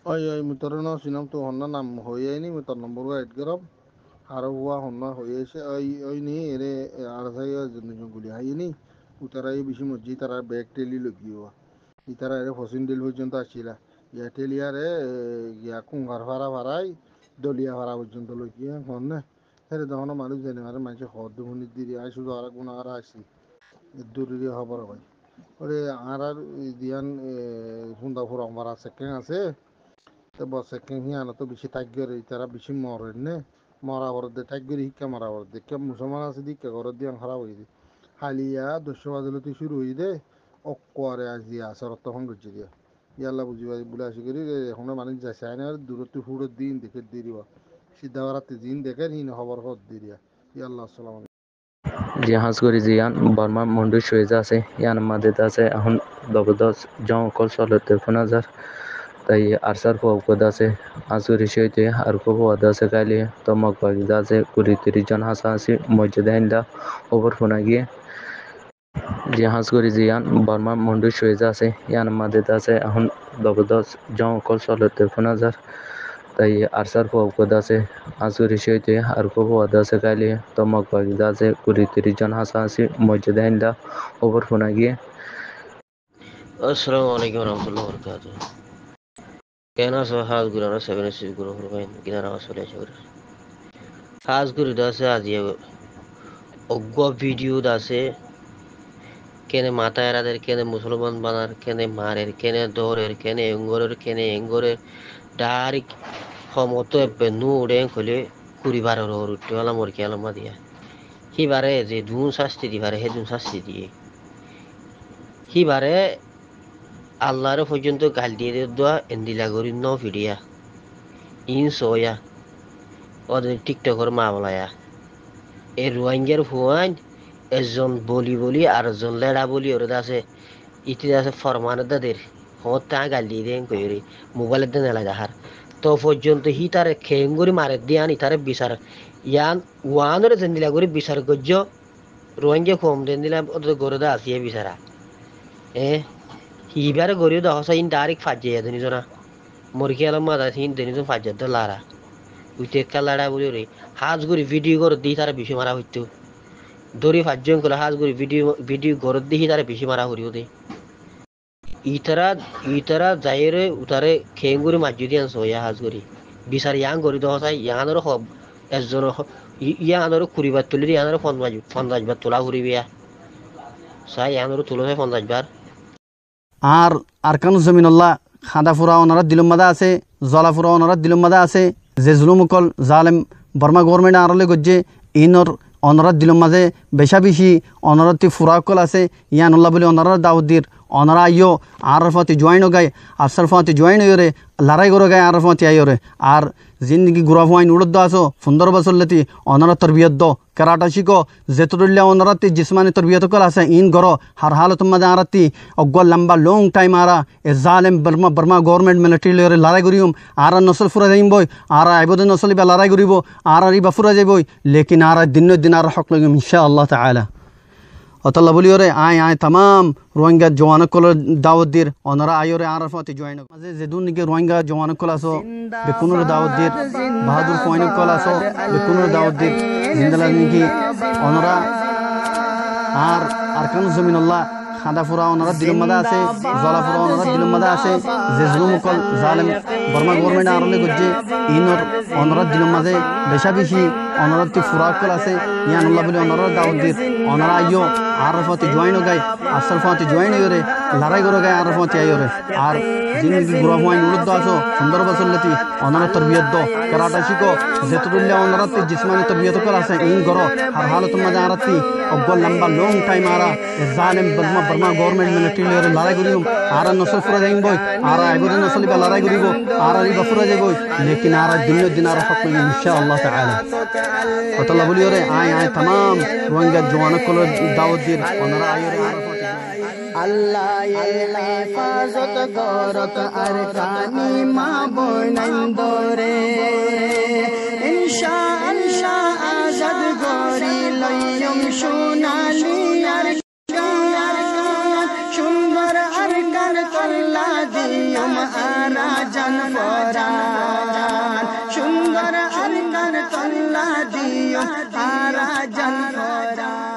Ay mutar no sinam tu honna nam hoye ni mutar number wa edgaram harwa honna hoye se ay ni ere arsaya zunnu guli ay ni utara bishi mujji tara back teli logiwa itara ere fosin del পর্যন্ত আসিলা ইয়া টেলিয়ারে ইয়া কুঙ্গার ফারা ফারাই দলিয়া ফারা পর্যন্ত লইয়া হন্নে হেরে তখন মানুষ জানে আর মানুষ হদ দুমনি দিদি আই শুধু আর গুণ আর আসি দূরে হবার ভাই ওরে আর দিয়ান হুন্দা ফুরা আমার সেকেন্ড আছে সেকেন্ড হিয়ানো তো বেশি তাগ্যরে তারা বেশি মরে নে মরা বরদে তাগ্যরে হিক্কা মরা বরদে কে মুসলমান আছে দিক্কা ঘর দিয়ান খারাপ হয়ে যায় হালিয়া 10 বাজলতে শুরু হয়ে দে অক্করে আজ দিয়া আসর তখন গজ্জি দিয়া ইয়াল্লা বুঝিবা বলে আসি করি এখন মানুষ যাচ্ছে আইনা দূরত্ব ফুড়ো দিন দেখে দিরিব সিদ্ধা রাতে দিন দেখে হিন খবর হদ দিরিয়া ইয়াল্লা আসসালাম Jihaz guri jiyan Burma mundu şuiza আছে ইয়ান মাঝেতে আছে এখন দবদস জন কল চলতে ফোনাজার তাই আরসার ফৌকদ আছে আসুরি সইতে আর ফৌকদ আছে কালি তমক বাগিদা আছে 20-30 জন হাসা আছে মসজিদে হিন্দা ওপর ফোনা গিয়ে জাহাজ গরি জিয়ান Burma mundu şuiza আছে ইয়ান মাঝেতে আছে এখন দবদস জন কল চলতে ফোনাজার তাই আরসার ফৌকদ আছে আসুরি সইতে আর ফৌকদ আছে কালি তমক বাগিদা আছে 20-30 জন হাসা আছে মসজিদে হিন্দা ওপর ফোনা গিয়ে আসসালামু আলাইকুম রহমতুল্লাহ বরকাত কেন আছো হাজ গুরানো 76 গুরু হরবাইন কিনারা আসলে আছে হাজ গুরু দাসে আজি অজ্ঞ ভিডিও দাসে কেনে মাথা এরাদের কেনে মুসলমান বানার কেনে মারের কেনে দৌড়ের কেনে এঙ্গরের ডাইরেক্ট সমত নু উড়ে খলে কুড়িবারের ওর উঠতে হলাম ওর কে আলামা দিয়া সিবারে যে দুন শাস্তি দিবারে হে দুন শাস্তি দিয়ে সিবারে আল্লাহর পর্যন্ত গাল দিয়ে দেওয়া এন্দিলা করি ন ভিডিয়া ইন সোয়া ওদের টিকটকর মা বলায়া এই রোহিঙ্গার হুয়াইন একজন বলি আর একজন লেড়া বলি ওর আছে ইতি আছে ফরমানের দাদের হত তা গাল দিয়ে দেন কইরি মোবাইলের দেন এলাকা হার তো পর্যন্ত হি তারে খেঙ্গুরি মারে দিয়ানি তারে বিচার ইয়ান ওয়ানের জেন্দিলা করে বিচার গজ্জ রোহিঙ্গা কম দেন দিলা ওদের গরদা আসিয়ে বিচারা হিবারে গরিও দহস ইন ডাইরেক্ট ফাজে এদনি জনা মরকি আলম মাদা সিন দেনি জন ফাজে দ লারা উইতে কালাড়া বলি রে হাজ গরি ভিডিও কর দি তারা বেশি মারা হইতো দরি ফাজজন কল হাজ গরি ভিডিও কর দি তারা বেশি মারা হরিও দে ইতারা যাইরে উতারে খেঙ্গুরি মাজি দিয়ান সোয়া হাজ গরি বিচার ইয়াং গরি দহসাই ইয়ানর হব একজন ইয়ানর কুড়িবার তুলি ইয়ানর ফন্দাজবার তোলা ঘুরিবিয়া সাই ইয়ানর তুলো ফন্দাজবার আর আরকানুজ জমিনুল্লাহ খাদা ফুরা ওনারা দিলুম্মাদা আছে জলা ফুরা ওনারা দিলুম্মাদা আছে যে জুলুমুকল জালেম বর্মা গভর্নমেন্ট আরলে গজ্জে ইনর অনরাত দিলুম্মাদে বেশা বেশি অনরতি ফুরাকল আছে ইয়ানুল্লাহ বলে অনরা দাউদ্দির অনরা আইও আর ফতি জয়েন গায় আফসার ফতি জয়েন হইরে লড়াই করে গায় আর ফতি আইরে আর জিন্দগি গুড়া ফুয়াইন উড়দ আসো সুন্দর বসল্লতি অনরা তরবিয়ত দো कराटा शिको जेतुल्ला ओनरती जिस्मानी तरबियत कल आसे इन गरो हर हालत में आरती अग्गो लंबा लॉन्ग टाइम आरा ए जालिम बर्मा गवर्नमेंट मिलिट्री लेरे लड़ाई करियम आरा नसल फुरा जाइम बय आरा आइबद नसल बे लड़ाई करिबो आरा रिबा फुरा जाइबय लेकिन आरा दिन दिन आरा हक लगम इंशाअल्लाह ताआला अतल्ला बोलियो रे आय तमाम रोहिंगा जवान कल दावत दिर ओनरा आयो रे आरा फति जॉइन माजे जेदुन निके रोहिंगा जवान कल आसो बेकुनुर दावत दिर बहादुर फॉइन कल आसो बेकुनुर दावत दिर जिंदला निकी ओनरा आर अरकान जमीनुल्लाह खादा फुरा ओनरा दिलमदा आसे जला फुरा ओनरा दिलमदा आसे जेजुलुम कल जालिम बर्मा गवर्नमेंट आरले गज्जे इनर ओनरा दिलमदे बेशा बेशी ओनरा ति फुरा कल आसे यानुल्लाह बोले ओनरा दावत दिर ओनरा आयो आरफाती जॉइन गाय असरफाती जॉइन होरे लड़ाई करो गाय आरफाती आयो रे आर जिंदगी गुरा हुआइन उड़द आसो सुंदर बसलती ओनरा तरबियत दो कराटा शिको जेतुल्ला ओनरा ति जिस्मानी तरबियत कल आसे इन गरो हर हालत में आरती अग्गो लंबा लॉन्ग टाइम आरा जालिम बर्मा गवर्नमेंट मिलिट्री लेरे लड़ाई करियम आरा नसल फुरा जाइम बय आरा आइबद नसल बे लड़ाई करिबो आरा रिबा फुरा जाइबो लेकिन आरा दिन दिन आरा हक में इंशाअल्लाह ताआला अतल्ला बोलियो रे आय तमाम रोहिंगा जवान कल दावत दिर ओनरा आयो रे आरफाती আল্লাহ হেফাজত করত আর কানি মা বনাইন্দরে ইনশাআল্লাহ আজাদ গরি লইয়ম সোনালি আর সুন্দর আর কান কল্লা দিয়ম আরাজা জান ফরান সুন্দর আল্লাহর তল্লা দিও তারা জান ফরান